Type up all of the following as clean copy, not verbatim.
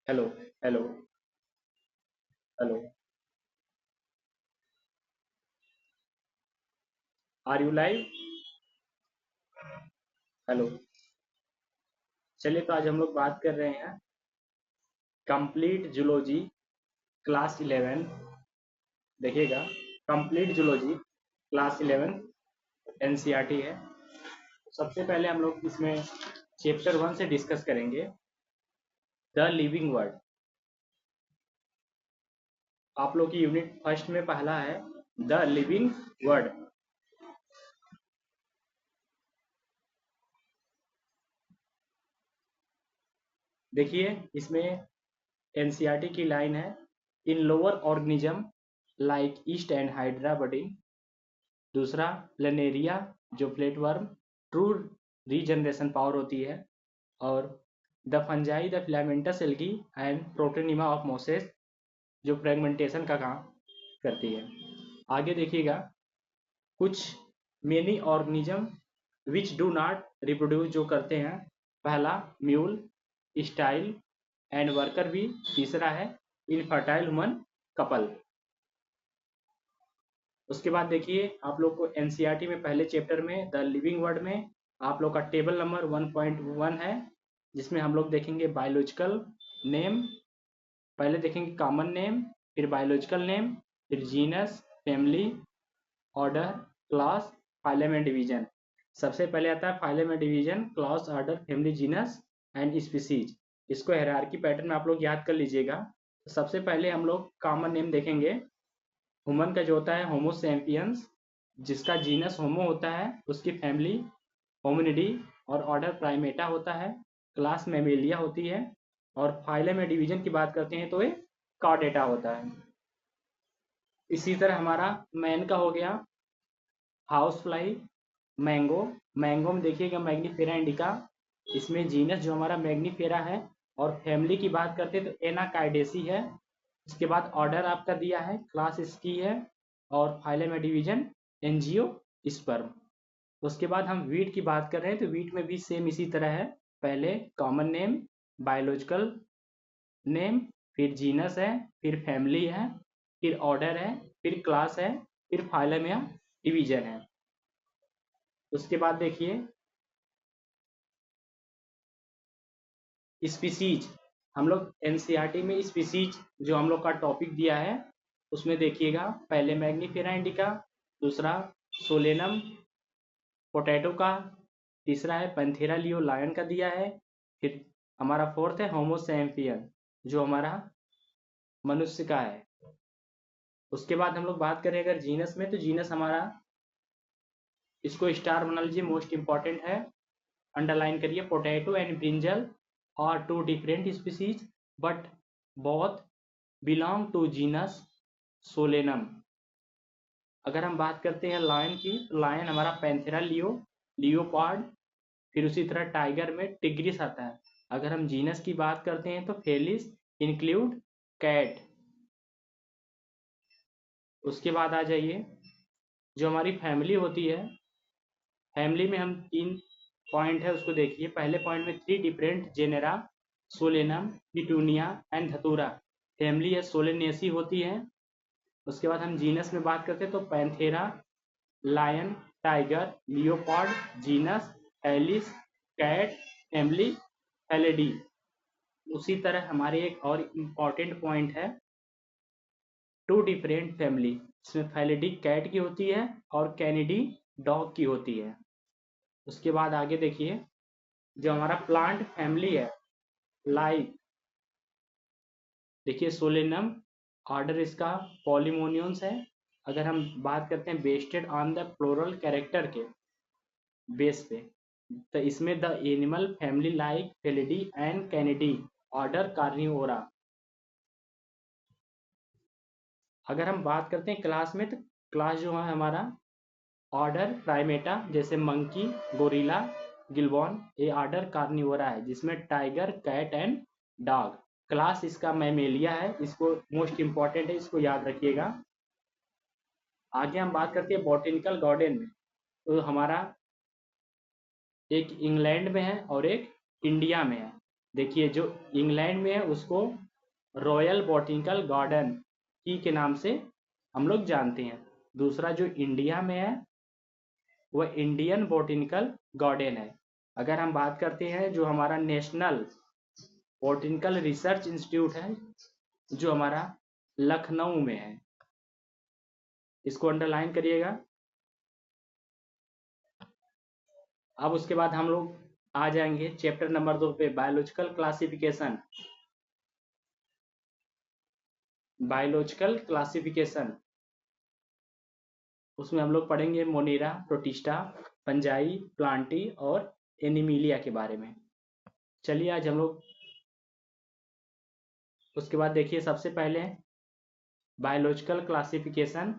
Hello. Hello. Hello. Are you live? Hello. चलिए, तो आज हम लोग बात कर रहे हैं कंप्लीट जूलॉजी क्लास 11। देखिएगा, कंप्लीट जूलॉजी क्लास 11 एनसीईआरटी है। सबसे पहले हम लोग इसमें चैप्टर 1 से डिस्कस करेंगे, द लिविंग वर्ड। आप लोग की यूनिट फर्स्ट में पहला है द लिविंग वर्ड। देखिए, इसमें एनसीईआरटी की लाइन है, इन lower organism like east and hydra budding. दूसरा, प्लेनेरिया जो प्लेटवर्म, ट्रू रीजनरेशन पावर होती है। और the fungi the filamentous algae and protonema of Moses जो फ्रेगमेंटेशन का काम करती है। आगे देखिएगा, कुछ many organism which do not reproduce जो करते हैं। पहला, म्यूल, स्टाइल एंड वर्कर भी। तीसरा है इनफर्टाइल ह्यूमन कपल। उसके बाद देखिए, आप लोग को एनसीईआरटी में पहले चैप्टर में द लिविंग वर्ड में आप लोग का टेबल नंबर 1.1 है, जिसमें हम लोग देखेंगे बायोलॉजिकल नेम। पहले देखेंगे कॉमन नेम, फिर बायोलॉजिकल नेम, फिर genus, family, order, class, phylum and division. सबसे पहले आता है phylum and division, class, order, family, genus and species. इसको हायरार्की पैटर्न में आप लोग याद कर लीजिएगा। तो सबसे पहले हम लोग कॉमन नेम देखेंगे। ह्यूमन का जो होता है होमो सैपियंस, जिसका जीनस होमो होता है, उसकी फैमिली होमिनिडी और ऑर्डर प्राइमेटा होता है। क्लास मैमेलिया होती है। और फाइलम में डिवीजन की बात करते हैं तो ये कॉर्डेटा होता है। इसी तरह हमारा मैन का हो गया हाउस फ्लाई, मैंगो। मैंगो में देखिएगा मैग्नीफेरा इंडिका, इसमें जीनस जो हमारा मैग्नीफेरा है। और फैमिली की बात करते हैं तो एनाकाइडेसी है। इसके बाद ऑर्डर आपका दिया है, क्लास इसकी है। और फाइलम डिवीजन एनजियो स्पर्म। उसके बाद हम वीट की बात कर रहे हैं तो वीट में भी सेम इसी तरह है। पहले कॉमन नेम, बायोलॉजिकल नेम, फिर जीनस है, फिर फैमिली है, फिर ऑर्डर है, फिर क्लास है, फिर फाइलम या डिवीजन है। उसके बाद देखिए स्पीसीज। हम लोग एनसीईआरटी में स्पीसीज जो हम लोग का टॉपिक दिया है, उसमें देखिएगा पहले मैग्नीफेरा इंडिका, दूसरा सोलेनम पोटैटो का, तीसरा है पैंथेरा लियो लायन का दिया है। फिर हमारा फोर्थ है होमो सैपियन जो हमारा मनुष्य का है। उसके बाद हम लोग बात करें अगर जीनस में, तो जीनस हमारा, इसको स्टार बना लीजिए, मोस्ट इंपॉर्टेंट है, अंडरलाइन करिए, potato and brinjal are two different species but both belong to genus Solanum. अगर हम बात करते हैं लायन की, तो लायन हमारा पैंथेरा लियो, लियोपार्ड। फिर उसी तरह टाइगर में टिग्रिस आता है। अगर हम जीनस की बात करते हैं तो फेलिस इंक्लूड कैट। उसके बाद आ जाइए, जो हमारी फैमिली होती है, फैमिली में हम 3 पॉइंट है उसको देखिए। पहले पॉइंट में 3 different genera, Solanum, petunia and धतूरा। फैमिली है सोलेनेसी होती है। उसके बाद हम जीनस में बात करते हैं तो Panthera, lion, tiger, leopard, genus Felis, cat, family Felidae. उसी तरह हमारे एक और इम्पॉर्टेंट पॉइंट है, टू डिफरेंट फैमिली, इसमें फैलिडी कैट की होती है और कैनिडी डॉग की होती है। उसके बाद आगे देखिए, जो हमारा प्लांट फैमिली है, लाइक देखिए सोलेनम, ऑर्डर इसका पॉलीमोनियंस है। अगर हम बात करते हैं vested on the floral character के बेस पे, तो इसमें the animal family like Felidae and Canidae, order Carnivora. अगर हम बात करते हैं क्लास में, तो क्लास जो है हमारा ऑर्डर प्राइमेटा, जैसे मंकी, गोरिल्ला, गिलबॉन, ये ऑर्डर कार्निवोरा है, जिसमें tiger, cat and dog. Class इसका मैमेलिया है, इसको मोस्ट इंपॉर्टेंट है, इसको याद रखिएगा। आगे हम बात करते हैं बॉटेनिकल गार्डन में, तो हमारा एक इंग्लैंड में है और एक इंडिया में है। देखिए जो इंग्लैंड में है उसको रॉयल बॉटेनिकल गार्डन की के नाम से हम लोग जानते हैं। दूसरा जो इंडिया में है वह इंडियन बॉटेनिकल गार्डन है। अगर हम बात करते हैं जो हमारा नेशनल बॉटेनिकल रिसर्च इंस्टीट्यूट है जो हमारा लखनऊ में है, इसको अंडरलाइन करिएगा। अब उसके बाद हम लोग आ जाएंगे चैप्टर नंबर 2 पे, बायोलॉजिकल क्लासिफिकेशन। बायोलॉजिकल क्लासिफिकेशन उसमें हम लोग पढ़ेंगे मोनेरा, प्रोटिस्टा, फंजाई, प्लांटी और एनिमिलिया के बारे में। चलिए आज हम लोग उसके बाद देखिए, सबसे पहले बायोलॉजिकल क्लासिफिकेशन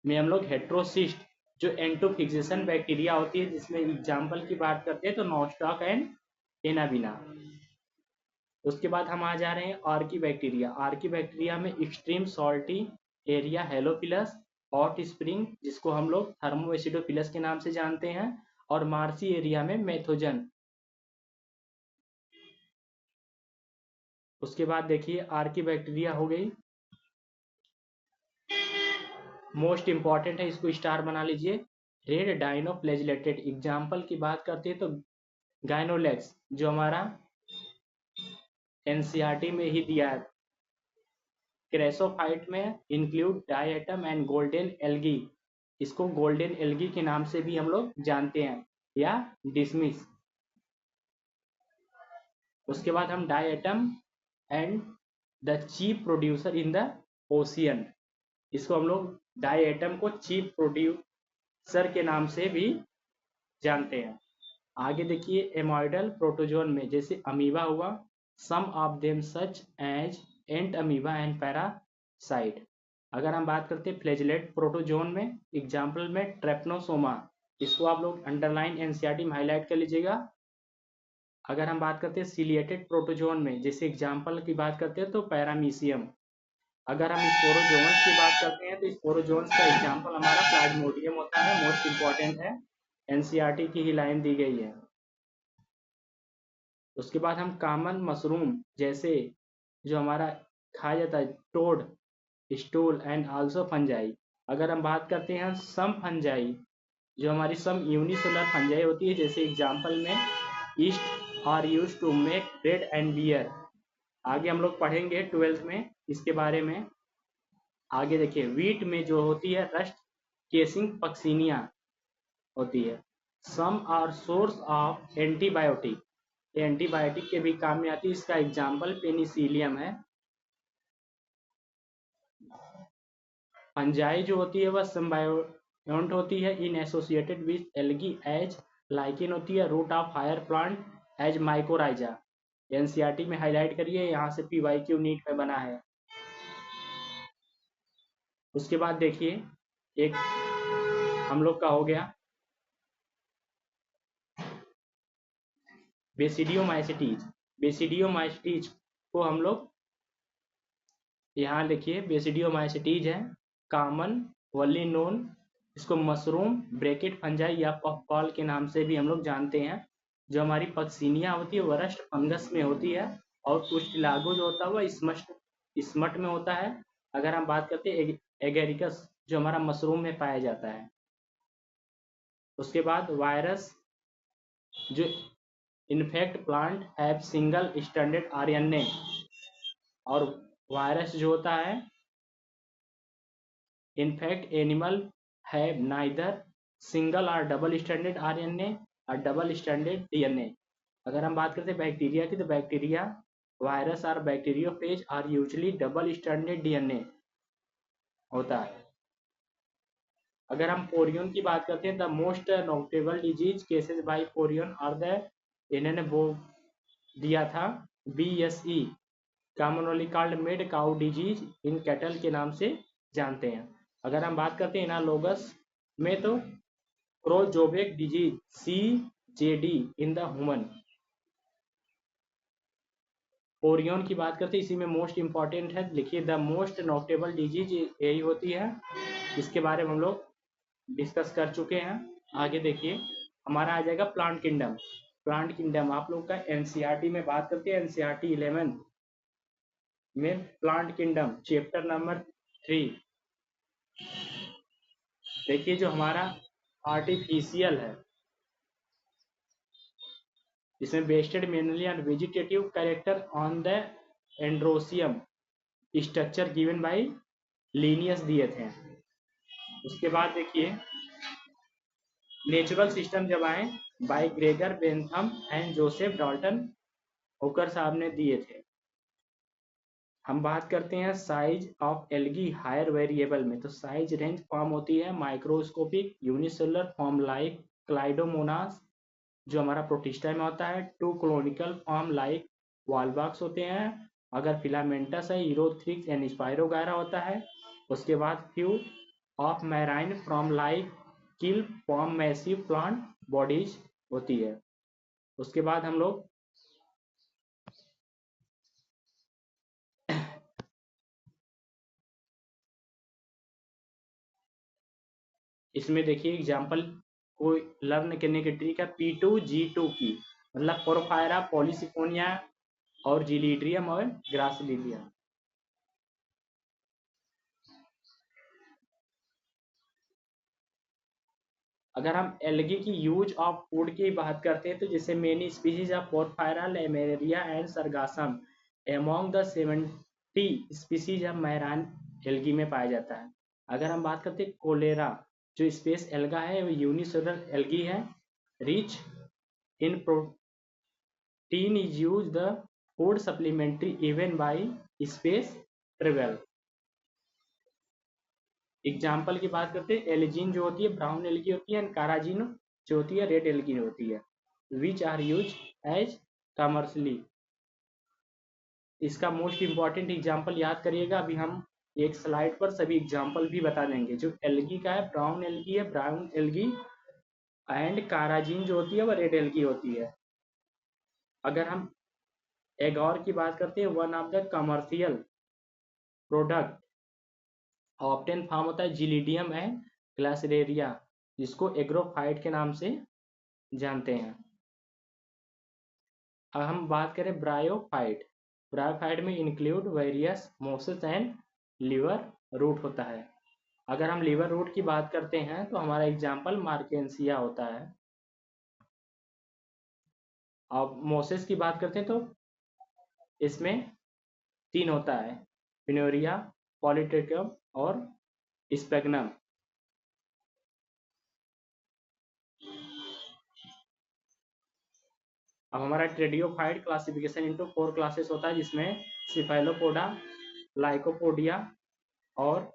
में हम लोग हेट्रोसिस्ट जो एंटोफिक्सेशन बैक्टीरिया होती है, जिसमें एग्जाम्पल की बात करते हैं तो नॉस्टॉक एंड एनाबिना। उसके बाद हम आ जा रहे हैं आर्की बैक्टीरिया। आर्की बैक्टीरिया में extreme salty area halophiles, hot spring जिसको हम लोग थर्मोएसिडोफिलस के नाम से जानते हैं, और मार्सी एरिया में मेथोजन। उसके बाद देखिए आर्की बैक्टीरिया हो गई, मोस्ट इंपॉर्टेंट है, इसको स्टार बना लीजिए। रेड डाइनोफ्लैजिलेटेड एग्जाम्पल की बात करते हैं तो गाइनोलेक्स जो हमारा एनसीईआरटी में ही दिया है। क्रेसोफाइट में include diatom and golden algae, इसको गोल्डन एल्गी के नाम से भी हम लोग जानते हैं, या डिसमिस। उसके बाद हम diatom and the chief producer in the ocean, इसको हम लोग डायटम को चीफ प्रोड्यूसर के नाम से भी जानते हैं। आगे देखिए एमोइडल प्रोटोजोन में जैसे अमीबा हुआ, some of them such as entamoeba and parasite. अगर हम बात करते हैं फ्लैजिलेट प्रोटोजोन में, एग्जाम्पल में ट्रेपनोसोमा, इसको आप लोग अंडरलाइन एनसीईआरटी में हाईलाइट कर लीजिएगा। अगर हम बात करते हैं सिलिएटेड प्रोटोजोन में, जैसे एग्जाम्पल की बात करते हैं तो पैरामीशियम। अगर हम स्पोरोजोन्स की बात करते हैं तो स्पोरोजोन्स का एग्जाम्पल हमारा प्लाज्मोडियम होता है, मोस्ट इंपॉर्टेंट है, एनसीईआरटी की ही लाइन दी गई है। उसके बाद हम कॉमन मशरूम जैसे जो हमारा खाया जाता है toadstool and also fungi. अगर हम बात करते हैं सम फंजाई, जो हमारी सम यूनिसेलुलर फंजाई होती है, जैसे एग्जाम्पल में yeast are use to make bread and beer. आगे हम लोग पढ़ेंगे 12th में इसके बारे में। आगे देखिए वीट में जो होती है रस्ट केसिंग पक्सिनिया होती है। Some are source of antibiotic, antibiotic के भी काम में आती है, इसका एग्जाम्पल पेनिसिलियम है। फंजाई जो होती है वह सिम्बायोन्ट होती है in associated with algae as lichen होती है, root of higher plant as mycorrhiza. NCERT में हाईलाइट करिए, यहाँ से पीवाईक्यू नीट में बना है। उसके बाद देखिए एक हम लोग का हो गया बेसिडियोमाइसिटीज। बेसिडियोमाइसिटीज को हम लोग यहाँ लिखिए, बेसिडियोमाइसिटीज है कॉमन वली नोन, इसको मशरूम ब्रैकेट फंजाई या पफबॉल के नाम से भी हम लोग जानते हैं। जो हमारी पक्सिनिया होती है वह रस्ट फंगस में होती है, और पुस्टिलागो जो होता है वह स्मट में होता है। अगर हम बात करते हैं एगेरिकस जो हमारा मशरूम में पाया जाता है। उसके बाद वायरस जो infect plant have single standard RNA, और वायरस जो होता है infect animal have neither single और डबल स्टैंडर्ड आरएनए और डबल स्टैंडर्ड डीएनए। अगर हम बात करते हैं बैक्टीरिया की, तो बैक्टीरिया वायरस और bacteriophage are usually double standard DNA होता है। अगर हम पोरियन की बात करते हैं, the most notable disease cases by prion are the, इन्होंने वो दिया था BSE, commonly called made cow disease in cattle के नाम से जानते हैं। अगर हम बात करते हैं एनालोगस में, तो क्रोजोवेक disease CJD in the human. Prion की बात करते हैं, इसी में मोस्ट इंपॉर्टेंट है, लिखिए द मोस्ट नोटेबल डिजीज यही होती है, इसके बारे में हम लोग डिस्कस कर चुके हैं। आगे देखिए हमारा आ जाएगा प्लांट किंगडम। प्लांट किंगडम आप लोग का एनसीईआरटी में बात करते हैं, एनसीईआरटी 11 में प्लांट किंगडम चैप्टर नंबर 3। देखिए जो हमारा आर्टिफिशियल है, इसमें based mainly on vegetative character on the androecium structure given by Linnaeus दिए थे। उसके बाद देखिए नेचुरल सिस्टम जब आए by Gregor Bentham and Joseph Dalton Hooker साहब ने दिए थे। हम बात करते हैं size of algae higher variable में, तो साइज रेंज फॉर्म होती है microscopic unicellular form like Chlamydomonas जो हमारा प्रोटिस्टा में होता है, to colonial form like Volvox होते हैं, अगर फिलामेंटस है यूरोथ्रिक्स एंड स्पायरोगायरा होता है। उसके बाद few of marine from like kill form massive plant bodies होती है। उसके बाद हम लोग इसमें देखिए एग्जाम्पल को लर्न करने की ट्रिक है P2G2 की, मतलब पोरोफायरा पॉलीसिफोनिया और जिलीड्रियम और ग्रासिलिडियम। अगर हम एल्गी की यूज ऑफ फूड की बात करते हैं तो जैसे many species of porphyra laminaria and sargassum among the 70 species of marine algae में पाया जाता है। अगर हम बात करते हैं कोलेरा जो स्पेस एल्गा है वो यूनिसेलुलर एल्गी है, rich in protein is use the food supplementary even by space travel. Example की बात करते हैं एलिजीन जो होती है ब्राउन एल्गी होती है एंड काराजीन जो होती है रेड एल्गी होती है, which are use as commercially. इसका मोस्ट इंपॉर्टेंट एग्जाम्पल याद करिएगा, अभी हम एक स्लाइड पर सभी एग्जाम्पल भी बता देंगे। जो एल्गी का है ब्राउन एल्गी है, ब्राउन एल्गी एंड काराजीन जो होती है वो रेड एल्गी होती है। अगर हम एगोर की बात करते हैं one of the commercial product obtain form होता है जिलीडियम एंड ग्लासरेरिया जिसको एग्रोफाइट के नाम से जानते हैं। अब हम बात करें ब्रायोफाइट, ब्रायोफाइट में include various mosses and liverwort होता है। अगर हम लीवर रूट की बात करते हैं तो हमारा एग्जाम्पल मार्केंसिया होता है। अब मोसेस की बात करते हैं तो इसमें 3 होता है, पिनोरिया, पॉलीट्रिकम और स्पेगनम। अब हमारा ट्रेडियोफाइट क्लासिफिकेशन इनटू 4 क्लासेस होता है जिसमें सिफेलोपोडा, लाइकोपोडिया और